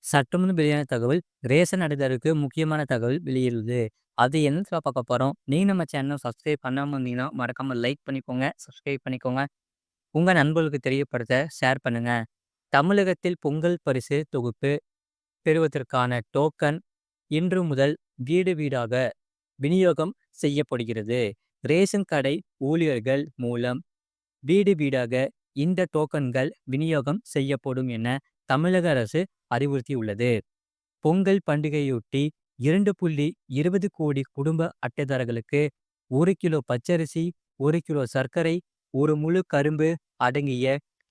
சற்றுமுன் வெளியான தகவல் ரேஷன் அட்டைதாரருக்கு முக்கியமான தகவல் வெளியிடுது. அது என்னத்துல பார்க்க போறோம். நீங்க நம்ம சேனலை சப்ஸ்கிரைப் பண்ணாம இருந்தீங்கன்னா மறக்காம லைக் பண்ணிக்கோங்க, சப்ஸ்கிரைப் பண்ணிக்கோங்க. உங்க நண்பர்களுக்கு தெரியப்படுத்த ஷேர் பண்ணுங்க. தமிழகத்தில் பொங்கல் பரிசு தொகுப்பு பெறுவதற்கான டோக்கன் இன்று முதல் வீடு வீடாக விநியோகம் செய்யப்படுகிறது. ரேஷன் கடை ஊழியர்கள் மூலம் வீடு வீடாக இந்த டோக்கன்கள் விநியோகம் செய்யப்படும் என தமிழக அரசு அறிவுறுத்தியுள்ளது. பொங்கல் பண்டிகையொட்டி 2.20 கோடி குடும்ப அட்டைதாரர்களுக்கு 1 கிலோ பச்சரிசி, 1 கிலோ சர்க்கரை, 1 முழு கரும்பு அடங்கிய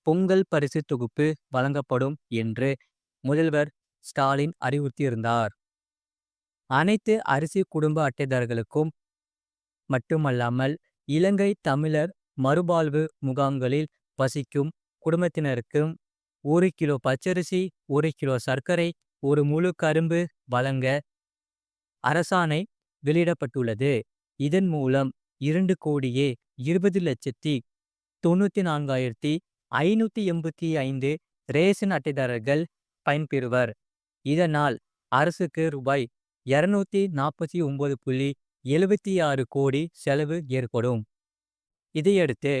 பொங்கல் பரிசு தொகுப்பு வழங்கப்படும் என்று முதல்வர் ஸ்டாலின் அறிவுறுத்தியிருந்தார். அனைத்து அரிசி குடும்ப அட்டைதாரர்களுக்கும் மட்டுமல்லாமல் இலங்கை தமிழர் மறுவாழ்வு முகாம்களில் வசிக்கும் குடும்பத்தினருக்கும் 1 கிலோ பச்சரிசி, 1 கிலோ சர்க்கரை, 1 முழு கரும்பு வழங்க அரசாணை வெளியிடப்பட்டுள்ளது. இதன் மூலம் 2,20,94,585 ரேஷன் அட்டைதாரர்கள் பயன்பெறுவர். இதனால் அரசுக்கு ரூபாய் 249.76 கோடி செலவு ஏற்படும். இதையடுத்து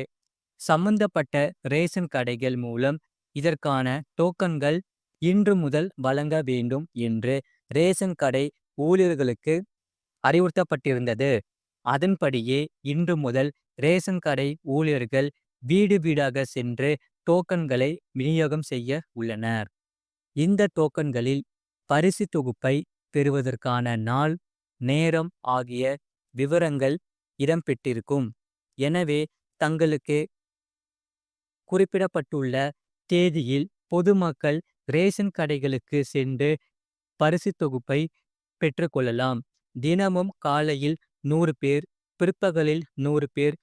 சம்பந்தப்பட்ட ரேஷன் கடைகள் மூலம் இதற்கான டோக்கன்கள் இன்று முதல் வழங்க வேண்டும் என்று ரேஷன் கடை ஊழியர்களுக்கு அறிவுறுத்தப்பட்டிருந்தது. அதன்படியே இன்று முதல் ரேஷன் கடை ஊழியர்கள் வீடு வீடாக சென்று டோக்கன்களை விநியோகம் செய்ய உள்ளனர். இந்த டோக்கன்களில் பரிசு தொகுப்பை பெறுவதற்கான நாள், நேரம் ஆகிய விவரங்கள் இடம்பெற்றிருக்கும். எனவே தங்களுக்கு குறிப்பிடப்பட்டுள்ள தேதியில் பொதுமக்கள் ரேஷன் கடைகளுக்கு சென்று பரிசு தொகுப்பை பெற்றுக்கொள்ளலாம். தினமும் காலையில் 100 பேர், பிற்பகலில் 100 பேர்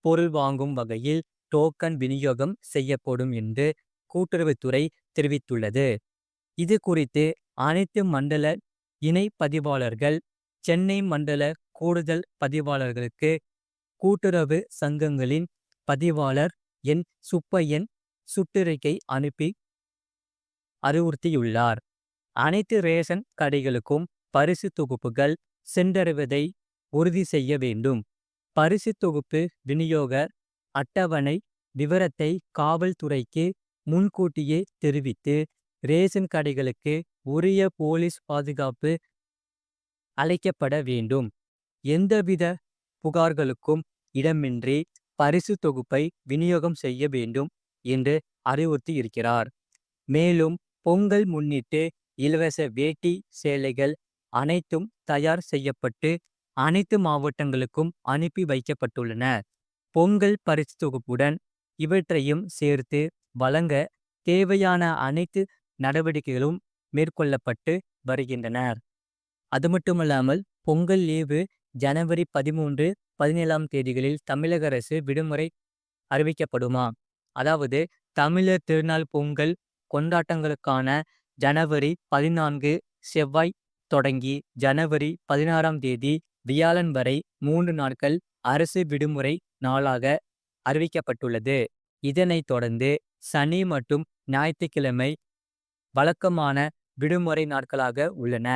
பொருள் வாங்கும் வகையில் டோக்கன் விநியோகம் செய்யப்படும் என்று கூட்டுறவுத்துறை தெரிவித்துள்ளது. இது குறித்து அனைத்து மண்டல இணை பதிவாளர்கள், சென்னை மண்டல கூடுதல் பதிவாளர்களுக்கு கூட்டுறவு சங்கங்களின் பதிவாளர் என் சுப்பையன் சுற்றறிக்கை அனுப்பி அறிவுறுத்தியுள்ளார். அனைத்து ரேஷன் கடைகளுக்கும் பரிசு தொகுப்புகள் சென்றடைவதை உறுதி செய்ய வேண்டும். பரிசு தொகுப்பு விநியோக அட்டவணை விவரத்தை காவல்துறைக்கு முன்கூட்டியே தெரிவித்து ரேஷன் கடைகளுக்கு உரிய போலீஸ் பாதுகாப்பு அளிக்கப்பட வேண்டும். எந்தவித புகார்களுக்கும் இடமின்றி பரிசு தொகுப்பை விநியோகம் செய்ய வேண்டும் என்று அறிவுறுத்தி இருக்கிறார். மேலும் பொங்கல் முன்னிட்டு இலவச வேட்டி சேலைகள் அனைத்தும் தயார் செய்யப்பட்டு அனைத்து மாவட்டங்களுக்கும் அனுப்பி வைக்கப்பட்டுள்ளன. பொங்கல் பரிசு தொகுப்புடன் இவற்றையும் சேர்த்து வழங்க தேவையான அனைத்து நடவடிக்கைகளும் மேற்கொள்ளப்பட்டு வருகின்றன. அது மட்டுமல்லாமல் பொங்கல் லீவு ஜனவரி 13, 17ஆம் தேதிகளில் தமிழக அரசு விடுமுறை அறிவிக்கப்படுமா? அதாவது தமிழர் திருநாள் பொங்கல் கொண்டாட்டங்களுக்கான ஜனவரி 14 செவ்வாய் தொடங்கி ஜனவரி 16ஆம் தேதி வியாழன் வரை 3 நாட்கள் அரசு விடுமுறை நாளாக அறிவிக்கப்பட்டுள்ளது. இதனைத் தொடர்ந்து சனி மற்றும் ஞாயிற்றுக்கிழமை வழக்கமான விடுமுறை நாட்களாக உள்ளன.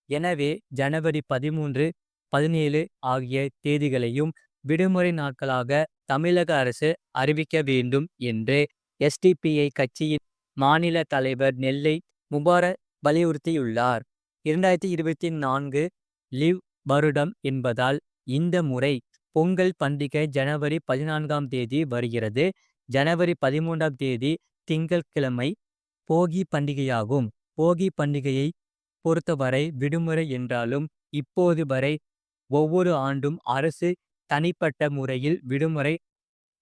எனவே ஜனவரி 13, 17 ஆகிய தேதிகளையும் விடுமுறை நாட்களாக தமிழக அரசு அறிவிக்க வேண்டும் என்று எஸ்டிபிஐ கட்சியின் மாநில தலைவர் நெல்லை முபாரக் வலியுறுத்தியுள்ளார். 2024 லீவ் வருடம் என்பதால் இந்த முறை பொங்கல் பண்டிகை ஜனவரி 14ஆம் தேதி வருகிறது. ஜனவரி 13ஆம் தேதி திங்கட்கிழமை போகி பண்டிகையாகும். போகி பண்டிகையை பொறுத்தவரை விடுமுறை என்றாலும் இப்போது வரை ஒவ்வொரு ஆண்டும் அரசு தனிப்பட்ட முறையில் விடுமுறை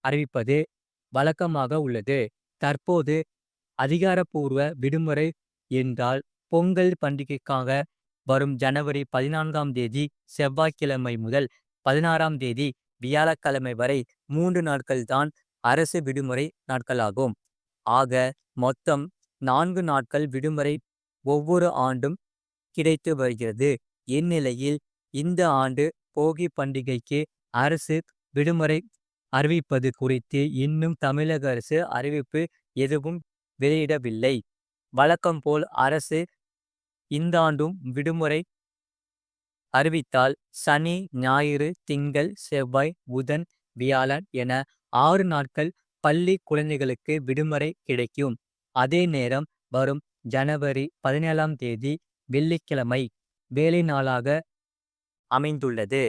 அறிவிப்பது வழக்கமாக உள்ளது. தற்போது அதிகாரப்பூர்வ விடுமுறை என்றால் பொங்கல் பண்டிகைக்காக வரும் ஜனவரி 14ஆம் தேதி செவ்வாய்க்கிழமை முதல் 16ஆம் தேதி வியாழக்கிழமை வரை 3 நாட்கள் தான் அரசு விடுமுறை நாட்களாகும். ஆக மொத்தம் 4 நாட்கள் விடுமுறை ஒவ்வொரு ஆண்டும் கிடைத்து வருகிறது. இந்நிலையில் இந்த ஆண்டு போகி பண்டிகைக்கு அரசு விடுமுறை அறிவிப்பது குறித்து இன்னும் தமிழக அரசு அறிவிப்பு எதுவும் வெளியிடவில்லை. வழக்கம் போல் அரசு இந்த ஆண்டும் விடுமுறை அறிவித்தால் சனி, ஞாயிறு, திங்கள், செவ்வாய், புதன், வியாழன் என 6 நாட்கள் பள்ளி குழந்தைகளுக்கு விடுமுறை கிடைக்கும். அதே நேரம் வரும் ஜனவரி 17ஆம் தேதி வெள்ளிக்கிழமை வேலை நாளாக அமைந்துள்ளது.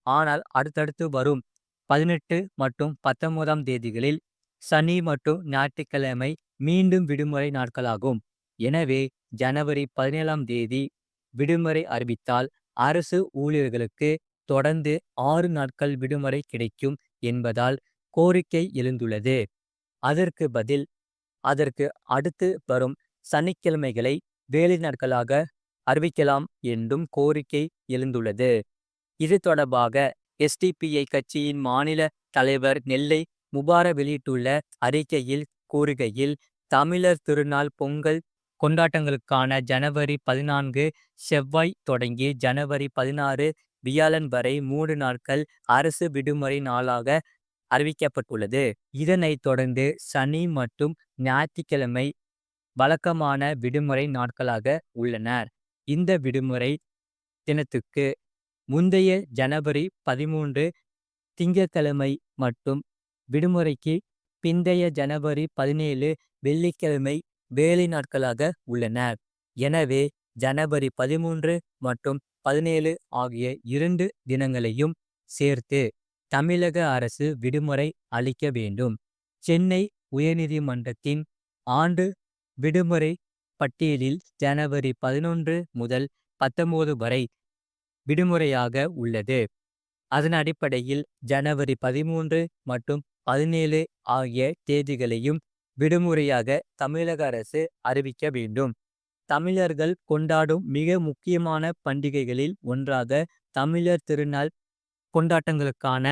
ஆனால் அடுத்தடுத்து வரும் 18 மற்றும் 19ஆம் தேதிகளில் சனி மற்றும் ஞாயிற்றுக்கிழமை மீண்டும் விடுமுறை நாட்களாகும். எனவே ஜனவரி 17ஆம் தேதி விடுமுறை அறிவித்தால் அரசு ஊழியர்களுக்கு தொடர்ந்து 6 நாட்கள் விடுமுறை கிடைக்கும் என்பதால் கோரிக்கை எழுந்துள்ளது. அதற்கு பதில் அதற்கு அடுத்து வரும் சனிக்கிழமைகளை வேலை நாட்களாக அறிவிக்கலாம் என்றும் கோரிக்கை எழுந்துள்ளது. இது தொடர்பாக எஸ்டிபிஐ கட்சியின் மாநில தலைவர் நெல்லை முபாரக் வெளியிட்டுள்ள அறிக்கையில் கூறுகையில், தமிழர் திருநாள் பொங்கல் கொண்டாட்டங்களுக்கான ஜனவரி 14 செவ்வாய் தொடங்கி ஜனவரி 16 வியாழன் வரை 3 நாட்கள் அரசு விடுமுறை நாளாக அறிவிக்கப்பட்டுள்ளது. இதனைத் தொடர்ந்து சனி மற்றும் ஞாயிற்றுக்கிழமை வழக்கமான விடுமுறை நாட்களாக உள்ளன. இந்த விடுமுறை தினத்துக்கு முந்தைய ஜனவரி 13 திங்கட்கிழமை மற்றும் விடுமுறைக்கு பிந்தைய ஜனவரி 17 வெள்ளிக்கிழமை வேலை நாட்களாக உள்ளன. எனவே ஜனவரி 13 மற்றும் 17 ஆகிய 2 தினங்களையும் சேர்த்து தமிழக அரசு விடுமுறை அளிக்க வேண்டும். சென்னை உயர்நீதிமன்றத்தின் ஆண்டு விடுமுறை பட்டியலில் ஜனவரி 11 முதல் 19 வரை விடுமுறையாக உள்ளது. அதன் அடிப்படையில் ஜனவரி 13 மற்றும் 17 ஆகிய தேதிகளையும் விடுமுறையாக தமிழக அரசு அறிவிக்க வேண்டும். தமிழர்கள் கொண்டாடும் மிக முக்கியமான பண்டிகைகளில் ஒன்றாக தமிழர் திருநாள் கொண்டாட்டங்களுக்கான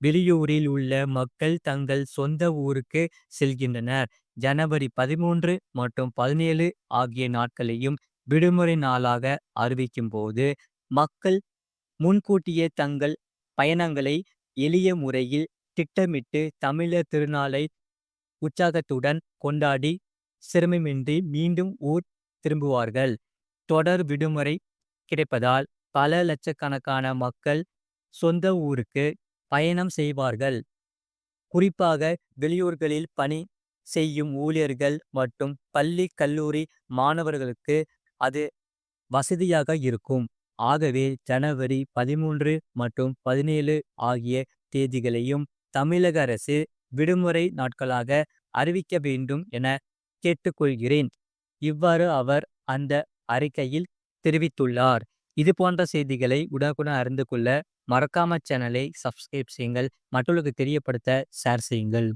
வெளியூரில் உள்ள மக்கள் தங்கள் சொந்த ஊருக்கு செல்கின்றனர். ஜனவரி 13 மற்றும் 17 ஆகிய நாட்களையும் விடுமுறை நாளாக அறிவிக்கும் போது மக்கள் முன்கூட்டியே தங்கள் பயணங்களை எளிய முறையில் திட்டமிட்டு தமிழர் திருநாளை உற்சாகத்துடன் கொண்டாடி சிரமமின்றி மீண்டும் ஊர் திரும்புவார்கள். தொடர் விடுமுறை கிடைப்பதால் பல லட்சக்கணக்கான மக்கள் சொந்த ஊருக்கு பயணம் செய்வார்கள். குறிப்பாக வெளியூர்களில் பணி செய்யும் ஊழியர்கள் மற்றும் பள்ளி கல்லூரி மாணவர்களுக்கு அது வசதியாக இருக்கும். ஆகவே ஜனவரி 13 மற்றும் 17 ஆகிய தேதிகளையும் தமிழக அரசு விடுமுறை நாட்களாக அறிவிக்க வேண்டும் என கேட்டுக்கொள்கிறேன். இவ்வாறு அவர் அந்த அறிக்கையில் தெரிவித்துள்ளார். இது போன்ற செய்திகளை உடனுக்குடன் அறிந்து கொள்ள மறக்காம சேனலை சப்ஸ்கிரைப் செய்யுங்கள். மற்றவர்களுக்கு தெரியப்படுத்த ஷேர் செய்யுங்கள்.